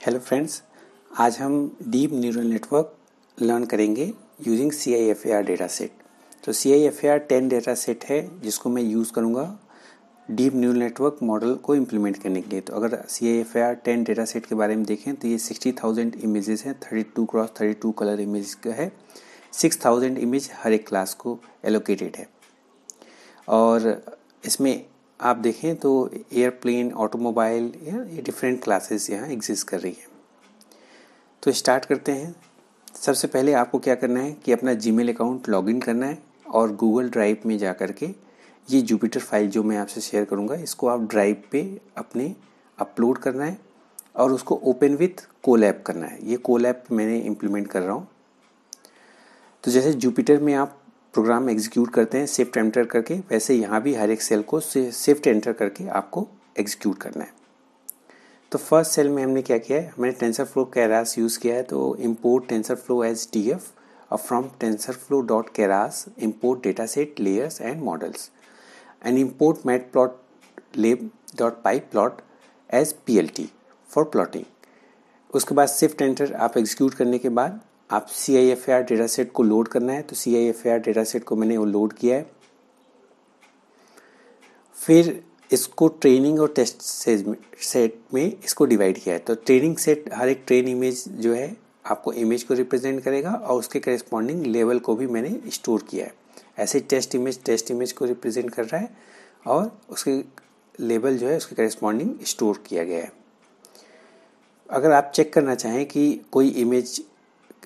Hello friends, आज हम deep neural network learn करेंगे यूजिंग CIFAR डेटा सेट। तो CIFAR 10 डेटा सेट है जिसको मैं यूज़ करूँगा डीप न्यूरल नेटवर्क मॉडल को इम्प्लीमेंट करने के लिए। तो अगर CIFAR 10 डेटा सेट के बारे में देखें तो ये 60,000 इमेजेस हैं, 32x32 कलर इमेज का है। 6,000 इमेज हर एक क्लास को एलोकेटेड है। और इसमें आप देखें तो एयरप्लेन, ऑटोमोबाइल या ये डिफरेंट क्लासेस यहाँ एग्जिस्ट कर रही है। तो स्टार्ट करते हैं। सबसे पहले आपको क्या करना है कि अपना जीमेल अकाउंट लॉगिन करना है और गूगल ड्राइव में जा कर के ये जुपिटर फाइल जो मैं आपसे शेयर करूँगा इसको आप ड्राइव पे अपने अपलोड करना है और उसको ओपन विथ कोलैब करना है। ये कोलैब मैंने इम्प्लीमेंट कर रहा हूँ। तो जैसे जुपिटर में आप प्रोग्राम एग्जीक्यूट करते हैं शिफ्ट एंटर करके, वैसे यहाँ भी हर एक सेल को शिफ्ट एंटर करके आपको एग्जीक्यूट करना है। तो फर्स्ट सेल में हमने क्या किया है, हमने टेंसरफ्लो केरास यूज़ किया है। तो इम्पोर्ट टेंसरफ्लो एज TF और from TensorFlow dot Keras import data set layers and models and import matplotlib dot pyplot as PLT for plotting. उसके बाद शिफ्ट एंटर आप एग्जीक्यूट करने के बाद आप CIFAR डेटा सेट को लोड करना है। तो CIFAR डेटा सेट को मैंने वो लोड किया है। फिर इसको ट्रेनिंग और टेस्ट सेट में इसको डिवाइड किया है। तो ट्रेनिंग सेट हर एक ट्रेन इमेज जो है आपको इमेज को रिप्रेजेंट करेगा और उसके करेस्पॉन्डिंग लेवल को भी मैंने स्टोर किया है। ऐसे टेस्ट इमेज को रिप्रेजेंट कर रहा है और उसके लेवल जो है उसके करेस्पॉन्डिंग स्टोर किया गया है। अगर आप चेक करना चाहें कि कोई इमेज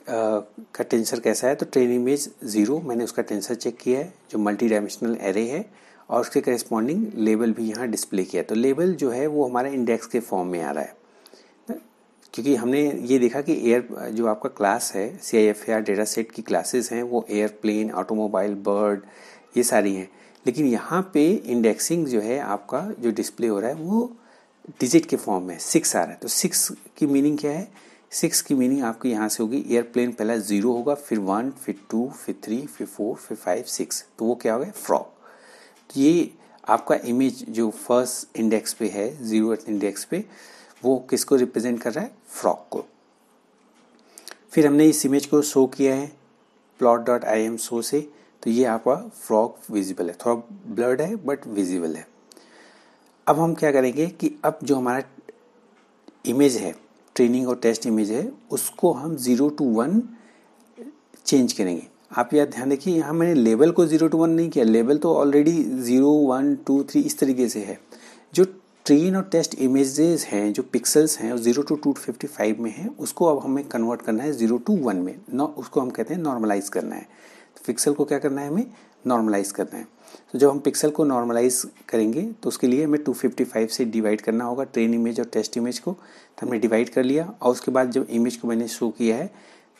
का टेंसर कैसा है तो ट्रेन इमेज 0 मैंने उसका टेंसर चेक किया है जो मल्टी डायमेंशनल एरे है और उसके करेस्पॉन्डिंग लेवल भी यहाँ डिस्प्ले किया है। तो लेवल जो है वो हमारा इंडेक्स के फॉर्म में आ रहा है, क्योंकि हमने ये देखा कि जो आपका क्लास है CIFAR डेटा सेट की क्लासेस हैं वो एयरप्लेन, ऑटोमोबाइल, बर्ड ये सारी हैं। लेकिन यहाँ पे इंडेक्सिंग जो है आपका जो डिस्प्ले हो रहा है वो डिजिट के फॉर्म में 6 आ रहा है। तो 6 की मीनिंग क्या है? 6 की मीनिंग आपकी यहाँ से होगी एयरप्लेन पहला 0 होगा, फिर 1, फिर 2, फिर 3, फिर 4, फिर 5, 6। तो वो क्या हो गया? फ्रॉग। तो ये आपका इमेज जो फर्स्ट इंडेक्स पे है, 0th इंडेक्स पे, वो किसको रिप्रेजेंट कर रहा है? फ्रॉग को। फिर हमने इस इमेज को शो किया है plot.im शो से। तो ये आपका फ्रॉग विजिबल है, थोड़ा ब्लर्ड है बट विजिबल है। अब हम क्या करेंगे कि अब जो हमारा इमेज है, ट्रेनिंग और टेस्ट इमेज है, उसको हम 0 to 1 चेंज करेंगे। आप यह ध्यान देखिए यहाँ मैंने लेवल को 0 to 1 नहीं किया, लेवल तो ऑलरेडी 0, 1, 2, 3 इस तरीके से है। जो ट्रेन और टेस्ट इमेजेस हैं, जो पिक्सल्स हैं, 0 to 255 में है, उसको अब हमें कन्वर्ट करना है 0 to 1 में। उसको हम कहते हैं नॉर्मलाइज करना है। तो पिक्सल को क्या करना है? हमें नॉर्मलाइज करना है। तो जब हम पिक्सल को नॉर्मलाइज करेंगे तो उसके लिए हमें 255 से डिवाइड करना होगा ट्रेन इमेज और टेस्ट इमेज को। तो हमने डिवाइड कर लिया और उसके बाद जब इमेज को मैंने शो किया है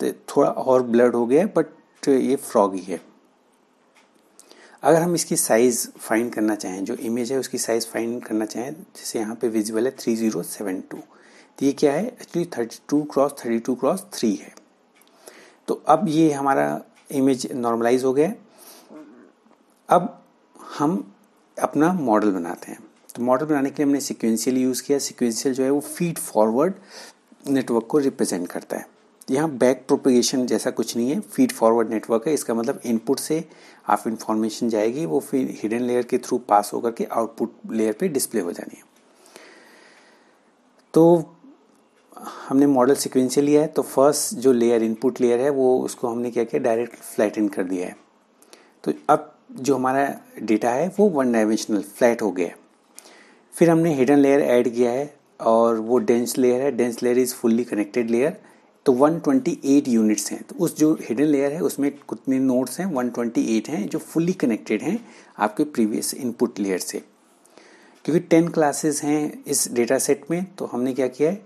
तो थोड़ा और ब्लर्ड हो गया है बट ये फ्रॉग ही है। अगर हम इसकी साइज़ फाइंड करना चाहें, जो इमेज है उसकी साइज़ फाइंड करना चाहें, जैसे यहाँ पे विजिबल है 3072, तो ये क्या है? एक्चुअली 32x32x3 है। तो अब ये हमारा इमेज नॉर्मलाइज हो गया है। अब हम अपना मॉडल बनाते हैं। तो मॉडल बनाने के लिए हमने सिक्वेंशियल यूज़ किया। सिक्वेंशियल जो है वो फीड फॉरवर्ड नेटवर्क को रिप्रेजेंट करता है। यहाँ बैक प्रोपेगेशन जैसा कुछ नहीं है, फीड फॉरवर्ड नेटवर्क है। इसका मतलब इनपुट से आप इंफॉर्मेशन जाएगी, वो फिर हिडन लेयर के थ्रू पास होकर के आउटपुट लेयर पे डिस्प्ले हो जानी है। तो हमने मॉडल सिक्वेंशियल लिया है। तो फर्स्ट जो लेयर इनपुट लेयर है वो उसको हमने क्या किया? डायरेक्ट फ्लैटन कर दिया है। तो अब जो हमारा डेटा है वो 1 डायमेंशनल फ्लैट हो गया है। फिर हमने हिडन लेयर ऐड किया है और वो डेंस लेयर है। Dense layer is fully connected layer. तो 128 यूनिट्स हैं। तो उस जो हिडन लेयर है उसमें कितने नोड्स हैं? 128 हैं जो फुल्ली कनेक्टेड हैं आपके प्रीवियस इनपुट लेयर से। क्योंकि 10 क्लासेस हैं इस डेटा सेट में तो हमने क्या किया है?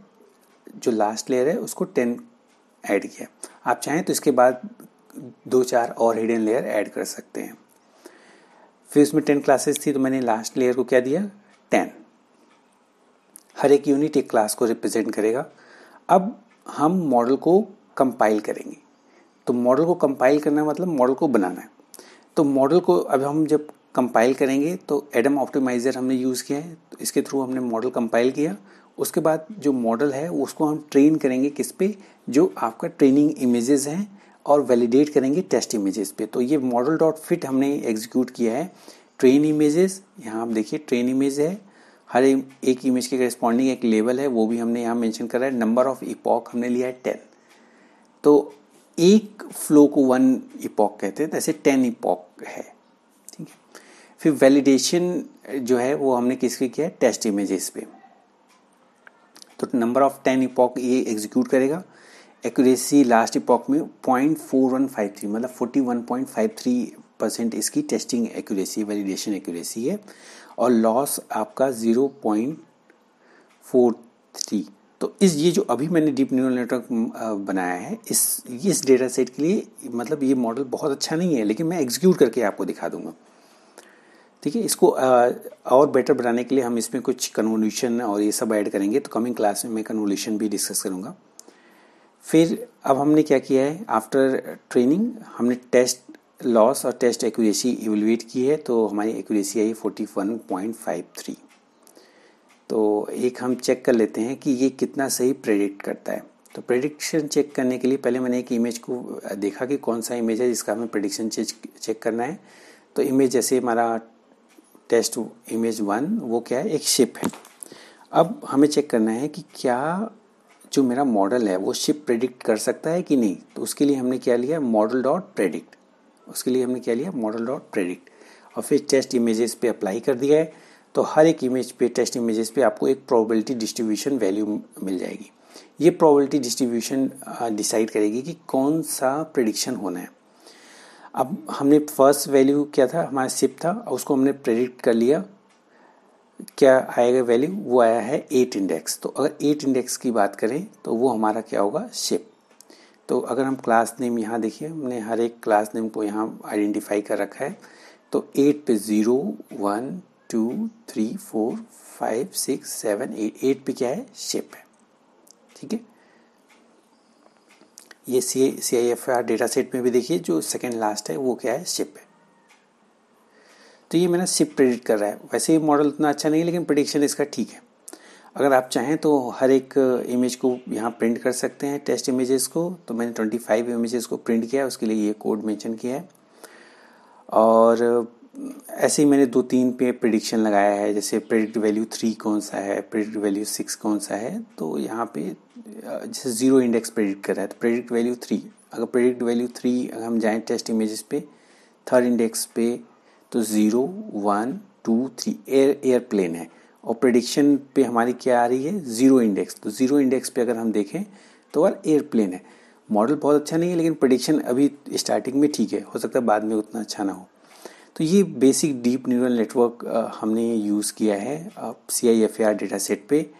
जो लास्ट लेयर है उसको 10 ऐड किया। आप चाहें तो इसके बाद 2-4 और हिडन लेयर ऐड कर सकते हैं। फिर उसमें 10 क्लासेस थी तो मैंने लास्ट लेयर को क्या दिया? 10। हर एक यूनिट एक क्लास को रिप्रेजेंट करेगा। अब हम मॉडल को कंपाइल करेंगे। तो मॉडल को कंपाइल करना मतलब मॉडल को बनाना है। तो मॉडल को अब हम जब कंपाइल करेंगे तो एडम ऑप्टिमाइज़र हमने यूज़ किया है। तो इसके थ्रू हमने मॉडल कंपाइल किया, उसके बाद जो मॉडल है उसको हम ट्रेन करेंगे किस पे, जो आपका ट्रेनिंग इमेजेस हैं, और वैलिडेट करेंगे टेस्ट इमेजेस पे। तो ये मॉडल डॉट फिट हमने एग्जीक्यूट किया है। ट्रेन इमेजेस, यहाँ आप देखिए ट्रेन इमेज है, हर एक इमेज के करेस्पॉन्डिंग एक लेवल है, वो भी हमने यहाँ मेंशन करा है। नंबर ऑफ इपॉक हमने लिया है 10। तो एक फ्लो को 1 इपॉक कहते हैं, तो ऐसे 10 इपॉक है, ठीक है। फिर वैलिडेशन जो है वो हमने किसके किया है, टेस्ट इमेजेस पे। तो नंबर ऑफ 10 इपॉक ये एग्जीक्यूट करेगा। एक्यूरेसी लास्ट इपॉक में 0.4153 मतलब 41.53% इसकी टेस्टिंग एक्यूरेसी, वैलिडेशन एक्यूरेसी है, और लॉस आपका 0.43। तो ये जो अभी मैंने डीप न्यूरल नेटवर्क बनाया है, इस डेटा सेट के लिए, मतलब ये मॉडल बहुत अच्छा नहीं है, लेकिन मैं एग्जीक्यूट करके आपको दिखा दूंगा, ठीक है। इसको और बेटर बनाने के लिए हम इसमें कुछ कन्वोल्यूशन और ये सब ऐड करेंगे, तो कमिंग क्लास में मैं कन्वोल्यूशन भी डिस्कस करूँगा। फिर अब हमने क्या किया है, आफ्टर ट्रेनिंग हमने टेस्ट लॉस और टेस्ट एक्यूरेसी इवेलुएट की है, तो हमारी एक्यूरेसी आई 41.53। तो एक हम चेक कर लेते हैं कि ये कितना सही प्रेडिक्ट करता है। तो प्रेडिक्शन चेक करने के लिए पहले मैंने एक इमेज को देखा कि कौन सा इमेज है जिसका हमें प्रेडिक्शन चेक करना है। तो इमेज जैसे हमारा टेस्ट इमेज 1 वो क्या है, एक शिप है। अब हमें चेक करना है कि क्या जो मेरा मॉडल है वो शिप प्रेडिक्ट कर सकता है कि नहीं। तो उसके लिए हमने क्या लिया, मॉडल डॉट प्रेडिक्ट। और फिर टेस्ट इमेजेस पे अप्लाई कर दिया है। तो हर एक इमेज पे, टेस्ट इमेजेस पे आपको एक प्रोबेबिलिटी डिस्ट्रीब्यूशन वैल्यू मिल जाएगी। ये प्रोबेबिलिटी डिस्ट्रीब्यूशन डिसाइड करेगी कि कौन सा प्रेडिक्शन होना है। अब हमने फर्स्ट वैल्यू क्या था, हमारा शिप था, उसको हमने प्रेडिक्ट कर लिया। क्या आएगा वैल्यू, वो आया है 8 इंडेक्स। तो अगर 8 इंडेक्स की बात करें तो वो हमारा क्या होगा, शिप। तो अगर हम क्लास नेम यहाँ देखिए, हमने हर एक क्लास नेम को यहाँ आइडेंटिफाई कर रखा है। तो 8 पे 0 1 2 3 4 5 6 7 8 पे क्या है, शिप है, ठीक है। ये CIFAR डेटा सेट में भी देखिए जो सेकेंड लास्ट है वो क्या है, शिप है। तो ये मेरा शिप प्रेडिक्ट कर रहा है। वैसे ये मॉडल उतना अच्छा नहीं है, लेकिन प्रेडिक्शन इसका ठीक है। अगर आप चाहें तो हर एक इमेज को यहाँ प्रिंट कर सकते हैं, टेस्ट इमेजेस को। तो मैंने 25 इमेजेस को प्रिंट किया है, उसके लिए ये कोड मेंशन किया है। और ऐसे ही मैंने 2-3 पे प्रेडिक्शन लगाया है, जैसे प्रेडिक्ट वैल्यू 3 कौन सा है, प्रेडिक्ट वैल्यू 6 कौन सा है। तो यहाँ पे जैसे 0 इंडेक्स प्रेडिक्ट कर रहा है तो प्रेडिक्ट वैल्यू 3। अगर प्रेडिक्ट वैल्यू 3 अगर हम जाएँ टेस्ट इमेजेस पे, थर्ड इंडेक्स पे, तो 0 1 2 3 एयरप्लेन है। और प्रेडिक्शन पे हमारी क्या आ रही है, 0 इंडेक्स। तो 0 इंडेक्स पे अगर हम देखें तो वह एयरप्लेन है। मॉडल बहुत अच्छा नहीं है, लेकिन प्रेडिक्शन अभी स्टार्टिंग में ठीक है, हो सकता है बाद में उतना अच्छा ना हो। तो ये बेसिक डीप न्यूरल नेटवर्क हमने यूज़ किया है CIFAR डेटा सेट पे।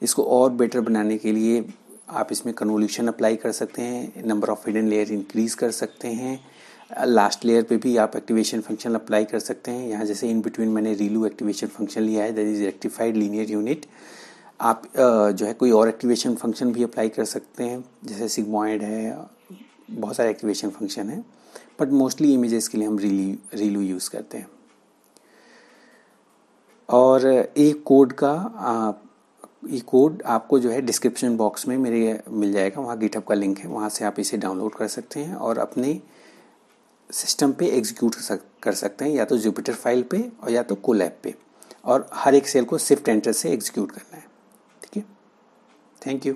इसको और बेटर बनाने के लिए आप इसमें कन्वोल्यूशन अप्लाई कर सकते हैं, number of hidden layer increase कर सकते हैं, लास्ट लेयर पे भी आप एक्टिवेशन फंक्शन अप्लाई कर सकते हैं। यहाँ जैसे इन बिटवीन मैंने रीलू एक्टिवेशन फंक्शन लिया है, that is rectified linear unit. आप जो है कोई और एक्टिवेशन फंक्शन भी अप्लाई कर सकते हैं, जैसे सिग्मॉइड है, बहुत सारे एक्टिवेशन फंक्शन हैं, बट मोस्टली इमेजेस के लिए हम रीलू यूज़ करते हैं। और एक कोड आपको जो है डिस्क्रिप्शन बॉक्स में मेरे मिल जाएगा, वहाँ गिटहब का लिंक है, वहाँ से आप इसे डाउनलोड कर सकते हैं और अपने सिस्टम पे एग्जीक्यूट कर सकते हैं, या तो जुपिटर फाइल पे और या तो कोलैब पे। और हर एक सेल को शिफ्ट एंटर से एग्जीक्यूट करना है, ठीक है। Thank you.